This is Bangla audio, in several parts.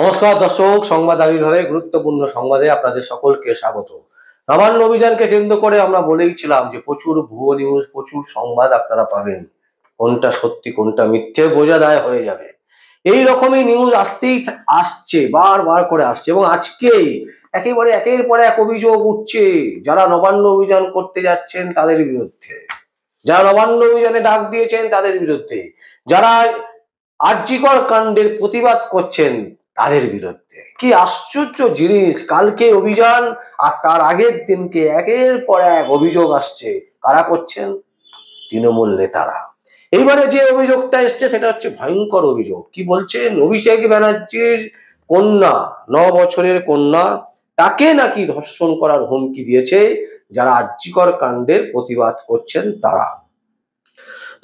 নমস্কার দর্শক, সংবাদ আবির্ভাবে গুরুত্বপূর্ণ সংবাদে আপনাদের সকলকে স্বাগত। নবান্ন অভিযানকে কেন্দ্র করে আমরা বলেইছিলাম যে প্রচুর ভুয়ো নিউজ, প্রচুর সংবাদ আপনারা পাবেন। কোনটা সত্যি কোনটা মিথ্যে বোঝা দায় হয়ে যাবে। এই রকমই নিউজ আসছে, বারবার করে আসছে, এবং আজকেই একেবারে একের পর এক অভিযোগ উঠছে যারা নবান্ন অভিযান করতে যাচ্ছেন তাদের বিরুদ্ধে, যারা নবান্ন অভিযানে ডাক দিয়েছেন তাদের বিরুদ্ধে, যারা আরজিকর কাণ্ডের প্রতিবাদ করছেন তাদের বিরুদ্ধে। কি আশ্চর্য জিনিস! কালকে অভিযান আর তার আগের দিনকে একের পর এক অভিযোগ আসছে। কারা করছেন? তৃণমূল নেতারা। এইবারে যে অভিযোগটা এসছে সেটা হচ্ছে ভয়ঙ্কর অভিযোগ। কি বলছেন? অভিষেক ব্যানার্জির কন্যা, 9 বছরের কন্যা, তাকে নাকি ধর্ষণ করার হুমকি দিয়েছে যারা আরজিকর কাণ্ডের প্রতিবাদ করছেন তারা।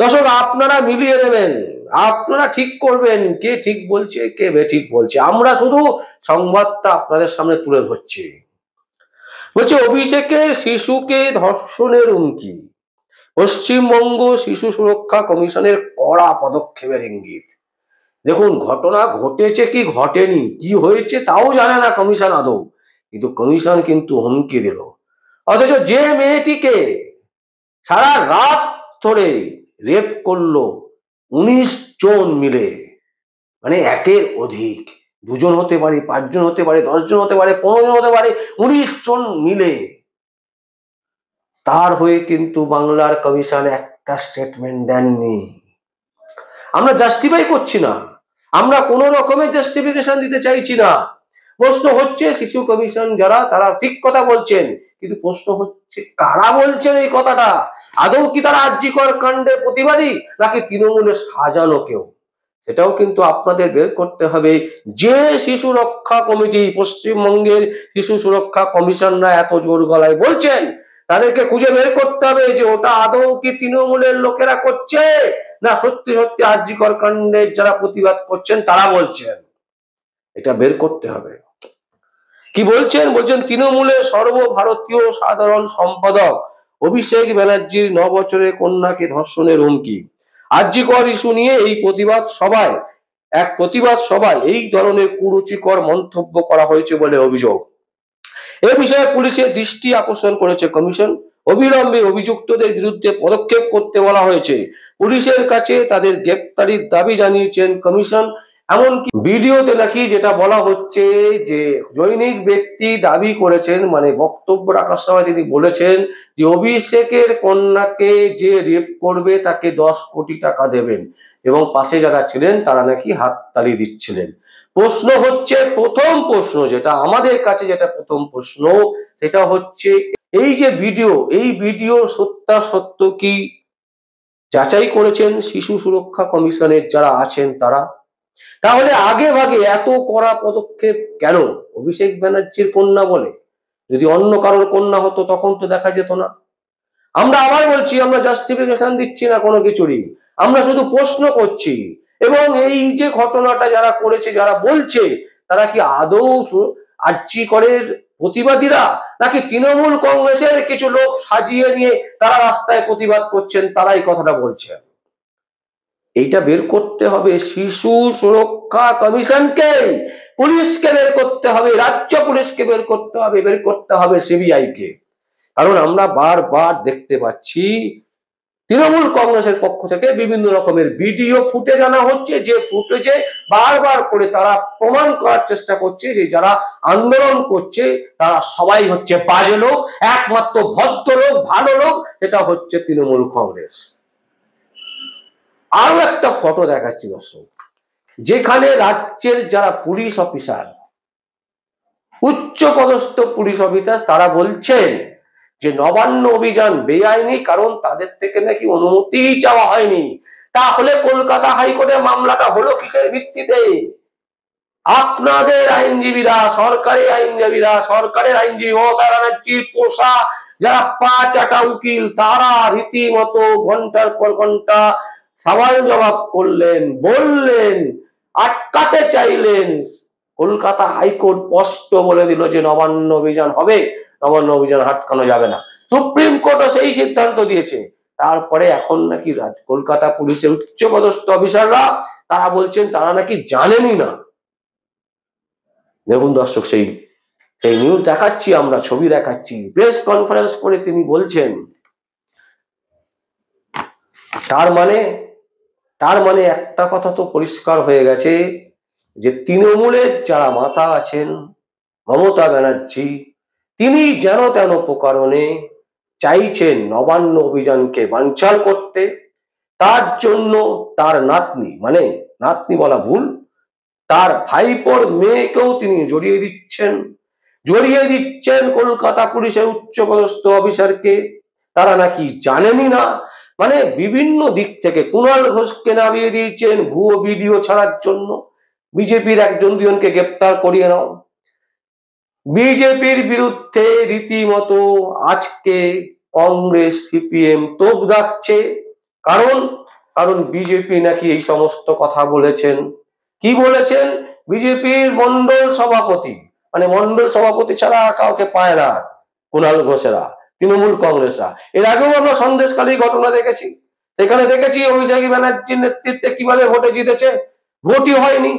দর্শক, আপনারা মিলিয়ে নেবেন, আপনারা ঠিক করবেন কে ঠিক বলছে কে বেঠিক বলছে। আমরা শুধু সংবাদটা আপনাদের সামনে তুলে ধরছি। বলছে অভিষেকের শিশুকে ধর্ষণের হুমকি, পশ্চিমবঙ্গ শিশু সুরক্ষা কমিশনের কড়া পদক্ষেপের ইঙ্গিত। দেখুন, ঘটনা ঘটেছে কি ঘটেনি, কি হয়েছে তাও জানে না কমিশন আদৌ, কিন্তু কমিশন কিন্তু হুমকি দিল। অথচ যে মেয়েটিকে সারা রাত ধরে রেপ করলো 19 জন মিলে, মানে একের অধিক, 2 জন হতে পারে, 5 জন হতে পারে, 10 জন হতে পারে, 15 জন হতে পারে, 19 জন মিলে, তার হয়ে কিন্তু বাংলার কমিশন একটা স্টেটমেন্ট দেননি। আমরা জাস্টিফাই করছি না, আমরা কোন রকমের জাস্টিফিকেশন দিতে চাইছি না। প্রশ্ন হচ্ছে শিশু কমিশন যারা, তারা ঠিক কথা বলছেন, কিন্তু প্রশ্ন হচ্ছে কারা বলছেন এই কথাটা? আদৌ কি তারা আরজিকর কাণ্ডের প্রতিবাদী নাকি তৃণমূলের সাজানো কেউ? সেটাও কিন্তু আপনাদের বের করতে হবে। যে শিশু রক্ষা কমিটি, পশ্চিমবঙ্গের শিশু সুরক্ষা কমিশনরা এত জোর গলায় বলছেন, তাদেরকে খুঁজে বের করতে হবে যে ওটা আদৌ কি তৃণমূলের লোকেরা করছে না সত্যি সত্যি আরজিকর কাণ্ডের যারা প্রতিবাদ করছেন তারা বলছেন। এটা বের করতে হবে। কি বলছেন? বলছেন তৃণমূলের সর্বভারতীয় সাধারণ সম্পাদক অভিষেক ব্যানার্জির 9 বছরের কন্যাকে ধর্ষণের হুমকি। আরজিকর ইস্যু নিয়ে এই প্রতিবাদ সভায় এই ধরনের কুরুচিকর মন্তব্য করা হয়েছে বলে অভিযোগ। এ বিষয়ে পুলিশের দৃষ্টি আকর্ষণ করেছে কমিশন। অবিলম্বে অভিযুক্তদের বিরুদ্ধে পদক্ষেপ করতে বলা হয়েছে। পুলিশের কাছে তাদের গ্রেপ্তারির দাবি জানিয়েছেন কমিশন। এমনকি ভিডিওতে নাকি যেটা বলা হচ্ছে যে জৈনিক ব্যক্তি দাবি করেছেন, মানে বক্তব্য রাখার সময় তিনি বলেছেন যে অভিষেকের কন্যাকে যে রেপ করবে তাকে 10 কোটি টাকা দেবেন, এবং পাশে যারা ছিলেন তারা নাকি হাততালি দিচ্ছিলেন। প্রশ্ন হচ্ছে, প্রথম প্রশ্ন যেটা আমাদের কাছে, যেটা প্রথম প্রশ্ন সেটা হচ্ছে এই যে ভিডিও, এই ভিডিও সত্যাসত্য কি যাচাই করেছেন শিশু সুরক্ষা কমিশনের যারা আছেন তারা? তাহলে আগে ভাগে এত কড়া পদক্ষেপ কেন? অভিষেক ব্যানার্জির কন্যা বলে, যদি অন্য কারোর কন্যা হতো তখন তো দেখা যেত না। আমরা আবার বলছি, আমরা জাস্টিফিকেশন দিচ্ছি না কোনো কিছুরই, আমরা শুধু প্রশ্ন করছি। এবং এই যে ঘটনাটা যারা করেছে, যারা বলছে, তারা কি আদৌ আরজিকরের প্রতিবাদীরা নাকি তৃণমূল কংগ্রেসের কিছু লোক সাজিয়ে নিয়ে তারা রাস্তায় প্রতিবাদ করছেন, তারাই কথাটা বলছেন? এইটা বের করতে হবে শিশু সুরক্ষা কমিশনকে, পুলিশকে বের করতে হবে, রাজ্য পুলিশকে বের করতে হবে সিবিআই কে। কারণ আমরা বারবার দেখতে পাচ্ছি তৃণমূল কংগ্রেসের পক্ষ থেকে বিভিন্ন রকমের ভিডিও ফুটেজ আনা হচ্ছে, যে ফুটেজে বারবার করে তারা প্রমাণ করার চেষ্টা করছে যে যারা আন্দোলন করছে তারা সবাই হচ্ছে বাজে লোক, একমাত্র ভদ্র লোক, ভালো লোক সেটা হচ্ছে তৃণমূল কংগ্রেস। আরো একটা ফটো দেখাচ্ছি দর্শক, যেখানে রাজ্যের যারা পুলিশ অফিসার, উচ্চ পদস্থ পুলিশ অফিসার, তারা বলছেন যে নবান্ন অভিযান বেআইনি, কারণ তাদের থেকে নাকি অনুমতি চাওয়া হয়নি। তাহলে কলকাতা হাইকোর্টে মামলাটা হলো কিসের ভিত্তিতে? আপনাদের আইনজীবীরা, সরকারের আইনজীবী মমতা ব্যানার্জির পোষা যারা 5 উকিল, তারা রীতিমতো ঘন্টার পর ঘন্টা সওয়াল জবাব করলেন, বললেন, আটকাতে চাইলেন। কলকাতা হাইকোর্ট স্পষ্ট বলে দিল যে নবান্ন অভিযান হবে, নবান্ন অভিযান আটকানো যাবে না। সুপ্রিম কোর্টও সেই সিদ্ধান্ত দিয়েছে। তারপরে এখন নাকি কলকাতা পুলিশের উচ্চপদস্থ অফিসাররা তারা বলছেন তারা নাকি জানেনই না। দেখুন দর্শক, সেই সেই নিউজ দেখাচ্ছি, আমরা ছবি দেখাচ্ছি। প্রেস কনফারেন্স করে তিনি বলছেন, তার মানে একটা কথা তো পরিষ্কার হয়ে গেছে যে তৃণমূলের যারা মাথা আছেন, মমতা ব্যানার্জি, তিনি যেন তেন প্রকারণে চাইছেন নবান্ন অভিযানকে বানচাল করতে। তার জন্য তার নাতনি, মানে নাতনি বলা ভুল, তার ভাইপোর মেয়েকেও তিনি জড়িয়ে দিচ্ছেন কলকাতা পুলিশের উচ্চপদস্থ অফিসারকে। তারা নাকি জানেনই না, মানে বিভিন্ন দিক থেকে কুণাল ঘোষকে নামিয়ে দিয়েছেন ভুয়ো ভিডিও ছাড়ার জন্য। বিজেপির একজন দুজনকে গ্রেপ্তার করিয়ে নাও। বিজেপির বিরুদ্ধে রীতিমতো আজকে কংগ্রেস সিপিএম তোপ দাগছে। কারণ কারণ বিজেপি নাকি এই সমস্ত কথা বলেছেন। কি বলেছেন? বিজেপির মন্ডল সভাপতি, মানে মন্ডল সভাপতি ছাড়া আর কাউকে পায় না কুণাল ঘোষেরা, তৃণমূল কংগ্রেসরা। এর আগেও আমরা সন্দেশখালীর ঘটনা দেখেছি, সেখানে দেখেছি অভিষেক ব্যানার্জির নেতৃত্বে কিভাবে ভোটে জিতেছে। ভোটই হয়নি,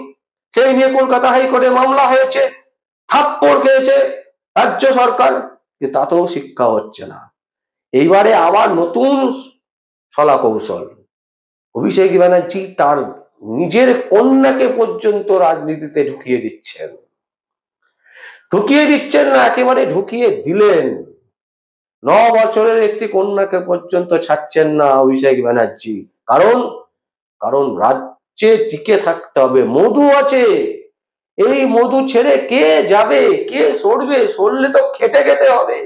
সেই নিয়ে কলকাতা হাইকোর্টে মামলা হয়েছে, থাপ্পড় খেয়েছে রাজ্য সরকার, যে তাতেও শিক্ষা হচ্ছে না। এইবারে আবার নতুন ফলা কৌশল, অভিষেক ব্যানার্জি তার নিজের কন্যাকে পর্যন্ত রাজনীতিতে ঢুকিয়ে দিচ্ছেন না, একেবারে ঢুকিয়ে দিলেন। 9 বছরের একটি কন্যাকে পর্যন্ত ছাড়ছেন না অভিষেক ব্যানার্জি। কারণ রাজ্যে টিকে থাকতে হবে, মধু আছে, এই মধু ছেড়ে কে যাবে, কে সরবে? সরলে তো খেটে খেতে হবে।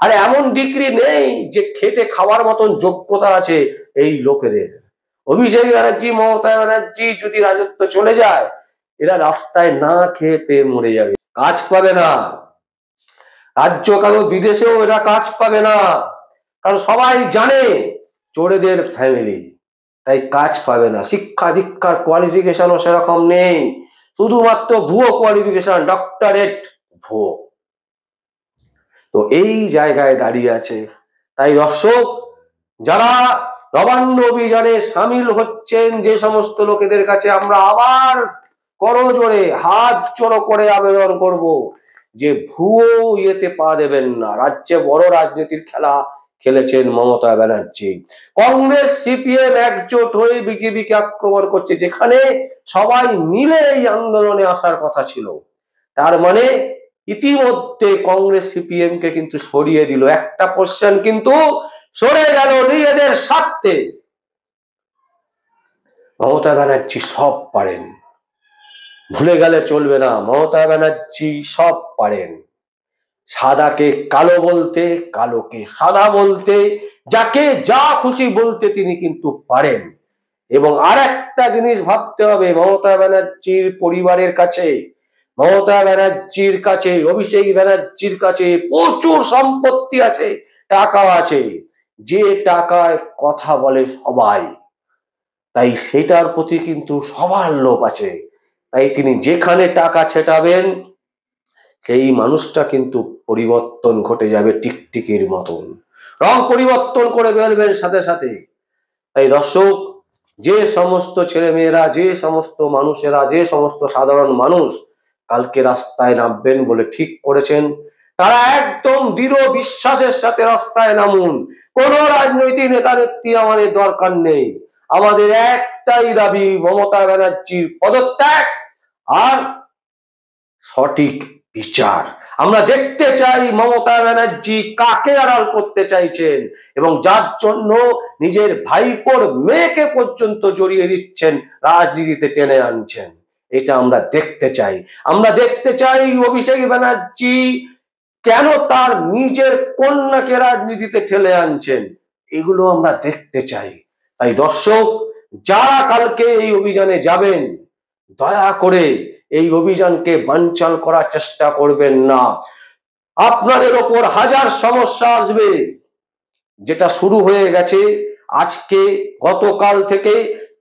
আর এমন ডিগ্রি নেই যে খেটে খাওয়ার মতন যোগ্যতা আছে এই লোকেদের। অভিষেক ব্যানার্জি, মমতা ব্যানার্জি যদি রাজত্ব চলে যায়, এরা রাস্তায় না খেয়ে পেয়ে মরে যাবে, কাজ পাবে না। রাজ্য কারো বিদেশেও এরা কাজ পাবে না, কারণ সবাই জানে চোরেদের ফ্যামিলি, তাই কাজ পাবে না। শিক্ষা দীক্ষার কোয়ালিফিকেশনও সেরকম নেই, শুধুমাত্র ভুয়ো কোয়ালিফিকেশন, ডক্টরেট ভুয়ো। তো এই জায়গায় দাঁড়িয়ে আছে। তাই দর্শক, যারা নবান্ন অভিযানে সামিল হচ্ছেন, যে সমস্ত লোকেদের কাছে আমরা আবার করজোড়ে হাত জোড়ো করে আবেদন করব যে ভুয়ো ইয়েতে পা দেবেন না। রাজ্যে বড় রাজনীতির খেলা খেলেছেন মমতা ব্যানার্জি। কংগ্রেস সিপিএম একজোট হয়ে বিজেপিকে আক্রমণ করছে, যেখানে সবাই মিলে এই আন্দোলনে আসার কথা ছিল। তার মানে ইতিমধ্যে কংগ্রেস সিপিএম কে কিন্তু সরিয়ে দিল, একটা পোর্শন কিন্তু সরে গেল নিজেদের স্বার্থে। মমতা ব্যানার্জি সব পারেন, ভুলে গেলে চলবে না। মমতা ব্যানার্জি সব পারেন, সাদাকে কালো বলতে, কালোকে সাদা বলতে, যাকে যা খুশি বলতে তিনি কিন্তু পারেন। এবং আর একটা জিনিস ভাবতে হবে, মমতা ব্যানার্জির পরিবারের কাছে, মমতা ব্যানার্জির কাছে, অভিষেক ব্যানার্জির কাছে প্রচুর সম্পত্তি আছে, টাকা আছে, যে টাকায় কথা বলে সবাই, তাই সেটার প্রতি কিন্তু সবার লোভ আছে। তাই তিনি যেখানে টাকা ছেটাবেন, সেই মানুষটা কিন্তু পরিবর্তন ঘটে যাবে টিকটিকির মতন, রং পরিবর্তন করে ফেলবেন সাথে সাথে। তাই দর্শক, যে সমস্ত ছেলেমেয়েরা, যে সমস্ত মানুষেরা, যে সমস্ত সাধারণ মানুষ কালকে রাস্তায় নামবেন বলে ঠিক করেছেন, তারা একদম দৃঢ় বিশ্বাসের সাথে রাস্তায় নামুন। কোন রাজনৈতিক নেতা নেত্রী আমাদের দরকার নেই, আমাদের একটাই দাবি, মমতা ব্যানার্জির পদত্যাগ আর সঠিক বিচার। আমরা দেখতে চাই মমতা ব্যানার্জি কাকে আড়াল করতে চাইছেন এবং যার জন্য নিজের ভাইপোর মেয়েকে পর্যন্ত জড়িয়ে দিচ্ছেন, রাজনীতিতে টেনে আনছেন। এটা আমরা দেখতে চাই। আমরা দেখতে চাই অভিষেক ব্যানার্জি কেন তার নিজের কন্যাকে রাজনীতিতে ঠেলে আনছেন, এগুলো আমরা দেখতে চাই। তাই দর্শক, যারা কালকে এই অভিযানে যাবেন, দয়া করে এই অভিযানকে বানচাল করার চেষ্টা করবেন না। আপনাদের ওপর হাজার সমস্যা আসবে, যেটা শুরু হয়ে গেছে আজকে, গতকাল থেকে,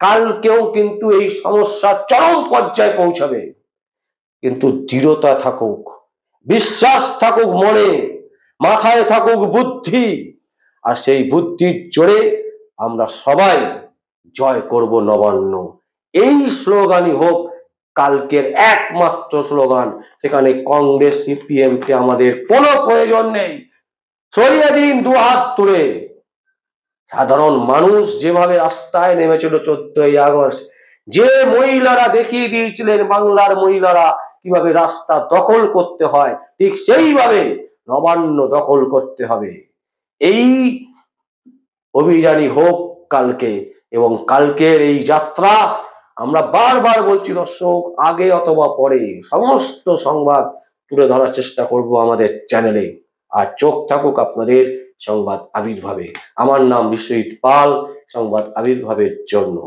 কালকেও কিন্তু এই সমস্যা চরম পর্যায়ে পৌঁছাবে। কিন্তু দৃঢ়তা থাকুক, বিশ্বাস থাকুক মনে, মাথায় থাকুক বুদ্ধি, আর সেই বুদ্ধির জোরে আমরা সবাই জয় করব নবান্ন। এই স্লোগানই হোক কালকের একমাত্র স্লোগান। সেখানে কংগ্রেস সিপিএম কে আমাদের কোনো প্রয়োজন নেই, সরিয়ে দিন দু হাত তুলে। সাধারণ মানুষ যেভাবে রাস্তায় নেমেছিল 14ই আগস্ট, যে মহিলারা দেখিয়ে দিয়েছিলেন বাংলার মহিলারা কিভাবে রাস্তা দখল করতে হয়, ঠিক সেইভাবে নবান্ন দখল করতে হবে। এই অভিযানই হোক কালকে, এবং কালকের এই যাত্রা আমরা বারবার বলছি দর্শক, আগে অথবা পরে সমস্ত সংবাদ তুলে ধরার চেষ্টা করব আমাদের চ্যানেলে। আর চোখ থাকুক আপনাদের সংবাদ আবির্ভাবে। আমার নাম বিশ্বজিৎ পাল, সংবাদ আবির্ভাবের জন্য।